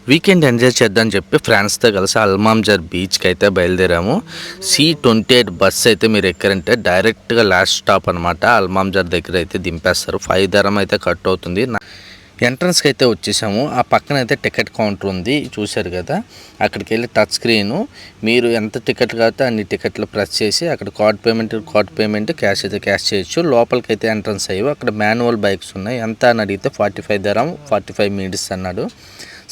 Weekend enjoy చేద్దామని చెప్పి ఫ్రెండ్స్తో కలిసి అల్మాంజర్ బీచ్కి అయితే బయలుదేరాము. C28 బస్ అయితే మీరు ఎక్కారంటే డైరెక్ట్గా లాస్ట్ స్టాప్ అనమాట. అల్మాంజర్ దగ్గర అయితే దింపేస్తారు. 5 దరం అయితే కట్ అవుతుంది. ఎంట్రన్స్కి అయితే వచ్చేసాము. ఆ పక్కన అయితే టికెట్ కౌంటర్ ఉంది, చూశారు కదా. అక్కడికి వెళ్ళి టచ్ స్క్రీను మీరు ఎంత టికెట్ కావాలంటే అన్ని టికెట్లు ప్రెస్ చేసి అక్కడ కార్డ్ పేమెంట్, క్యాష్ అయితే క్యాష్ చేయొచ్చు. లోపలికి అయితే ఎంట్రన్స్ అయ్యి అక్కడ మాన్యువల్ బైక్స్ ఉన్నాయి. ఎంత అని అడిగితే 45 దరం 45 మినిట్స్ అన్నాడు.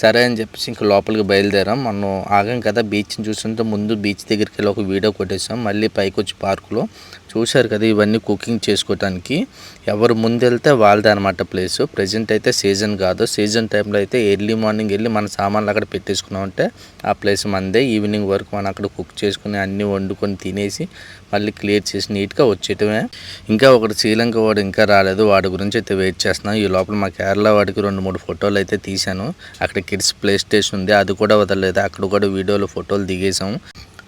సరే అని చెప్పేసి ఇంక లోపలికి బయలుదేరాం. మనం ఆగాం కదా, బీచ్ని చూస్తుంటే ముందు బీచ్ దగ్గరికి వెళ్ళి ఒక వీడియో కొట్టేసాం. మళ్ళీ పైకి వచ్చి పార్కులో చూశారు కదా, ఇవన్నీ కుకింగ్ చేసుకోవడానికి ఎవరు ముందు వెళ్తే వాళ్ళదే అనమాట ప్లేసు. ప్రజెంట్ అయితే సీజన్ కాదు. సీజన్ టైంలో అయితే ఎర్లీ మార్నింగ్ వెళ్ళి మన సామాన్లు అక్కడ పెట్టేసుకున్నామంటే ఆ ప్లేస్ మనదే. ఈవినింగ్ వరకు మనం అక్కడ కుక్ చేసుకుని అన్నీ వండుకొని తినేసి మళ్ళీ క్లియర్ చేసి నీట్గా వచ్చేయటమే. ఇంకా ఒకటి శ్రీలంక వాడు ఇంకా రాలేదు, వాడి గురించి అయితే వెయిట్ చేస్తున్నాం. ఈ లోపల మా కేరళ వాడికి 2-3 ఫోటోలు అయితే తీశాను. అక్కడ కిడ్స్ ప్లే స్టేషన్ ఉంది, అది కూడా వదలలేదు. అక్కడ కూడా వీడియోలు ఫోటోలు దిగేసాం.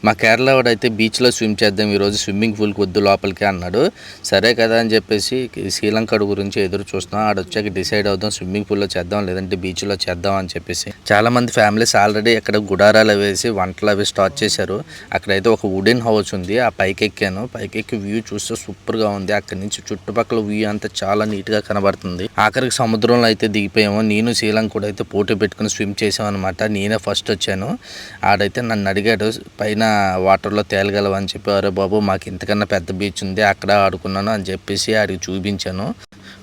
మా కేరళ వాడు అయితే బీచ్లో స్విమ్ చేద్దాం ఈరోజు, స్విమ్మింగ్ పూల్కి వద్దు లోపలికి అన్నాడు. సరే కదా అని చెప్పేసి శ్రీలంక గురించి ఎదురు చూస్తున్నాం. ఆడ వచ్చాక డిసైడ్ అవుదాం, స్విమ్మింగ్ పూల్లో చేద్దాం లేదంటే బీచ్లో చేద్దాం అని చెప్పేసి. చాలామంది ఫ్యామిలీస్ ఆల్రెడీ ఇక్కడ గుడారాలు వేసి వంటలు అవి స్టార్ట్ చేశారు. అక్కడైతే ఒక వుడెన్ హౌస్ ఉంది, ఆ పైకి ఎక్కాను. పైకెక్కి వ్యూ చూస్తే సూపర్గా ఉంది. అక్కడి నుంచి చుట్టుపక్కల వ్యూ అంతా చాలా నీట్గా కనబడుతుంది. ఆఖరికి సముద్రంలో అయితే దిగిపోయాము. నేను శ్రీలంక కూడా అయితే పోటీ పెట్టుకుని స్విమ్ చేసాం అనమాట. నేనే ఫస్ట్ వచ్చాను. ఆడైతే నన్ను అడిగాడు పైన వాటర్లో తేలగలవు అని చెప్పారు. బాబు మాకు ఇంతకన్నా పెద్ద బీచ్ ఉంది, అక్కడ ఆడుకున్నాను అని చెప్పేసి ఆడికి చూపించాను.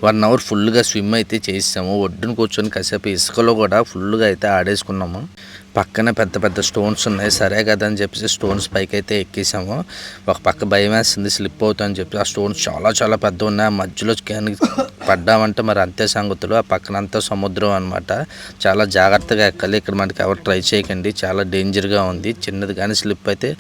1 అవర్ ఫుల్గా స్విమ్ అయితే చేసాము. ఒడ్డును కూర్చొని కాసేపు ఇసుకలో కూడా ఫుల్గా అయితే ఆడేసుకున్నాము. పక్కన పెద్ద పెద్ద స్టోన్స్ ఉన్నాయి. సరే కదా అని చెప్పేసి స్టోన్స్ పైకి అయితే ఎక్కేసాము. ఒక పక్క భయం వేస్తుంది స్లిప్ అవుతుందని చెప్పి. ఆ స్టోన్స్ చాలా చాలా పెద్ద ఉన్నాయి. ఆ మధ్యలో పడ్డామంటే మరి అంతే సంగతులు. ఆ పక్కన అంతా సముద్రం అనమాట. చాలా జాగ్రత్తగా ఎక్కాలి. ఇక్కడ మనకి ఎవరు ట్రై చేయకండి, చాలా డేంజర్గా ఉంది. చిన్నది కానీ స్లిప్ అయితే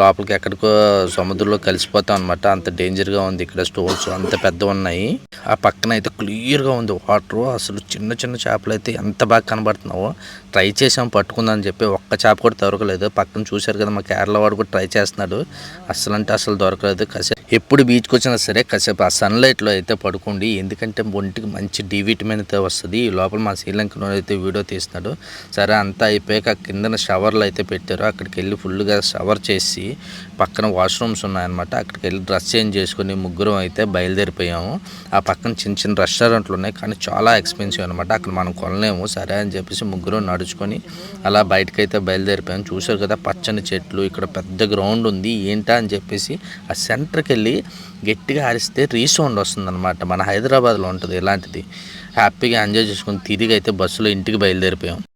లోపలికి ఎక్కడికో సముద్రంలో కలిసిపోతాం అనమాట. అంత డేంజర్గా ఉంది. ఇక్కడ స్టోన్స్ అంత పెద్ద ఉన్నాయి. ఆ పక్కన అయితే క్లియర్గా ఉంది వాటర్. అసలు చిన్న చిన్న చేపలు అయితే ఎంత బాగా కనబడుతున్నావో. ట్రై చేసాం పట్టుకుందని చెప్పి, ఒక్క చేప కూడా దొరకలేదు. పక్కన చూశారు కదా, మా కేరళ వాడు కూడా ట్రై చేస్తున్నాడు. అసలు అంటే అసలు దొరకలేదు. కాసేపు ఎప్పుడు బీచ్కి వచ్చినా సరే కాసేపు ఆ సన్లైట్లో అయితే పడుకోండి, ఎందుకంటే ఒంటికి మంచి డి విటమిన్ అయితే వస్తుంది. ఈ లోపల మా శ్రీలంకలో అయితే వీడియో తీస్తున్నాడు. సరే అంతా అయిపోయాక కిందన షవర్లు అయితే పెట్టారు. అక్కడికి వెళ్ళి ఫుల్గా షవర్ చేసి పక్కన వాష్రూమ్స్ ఉన్నాయన్నమాట. అక్కడికి వెళ్ళి డ్రెస్ చేంజ్ చేసుకుని ముగ్గురం అయితే బయలుదేరిపోయాము. ఆ పక్కన చిన్న చిన్న రెస్టారెంట్లు ఉన్నాయి, కానీ చాలా ఎక్స్పెన్సివ్ అనమాట. అక్కడ మనం కొనలేము. సరే అని చెప్పేసి ముగ్గురం నడుచుకొని అలా బయటకైతే బయలుదేరిపోయాము. చూసారు కదా పచ్చని చెట్లు, ఇక్కడ పెద్ద గ్రౌండ్ ఉంది. ఏంటా అని చెప్పేసి ఆ సెంటర్కి వెళ్ళి గట్టిగా ఆడిస్తే రీసౌండ్ వస్తుందన్నమాట. మన హైదరాబాద్లో ఉంటుంది ఇలాంటిది. హ్యాపీగా ఎంజాయ్ చేసుకుని తిరిగి అయితే బస్సులో ఇంటికి బయలుదేరిపోయాం.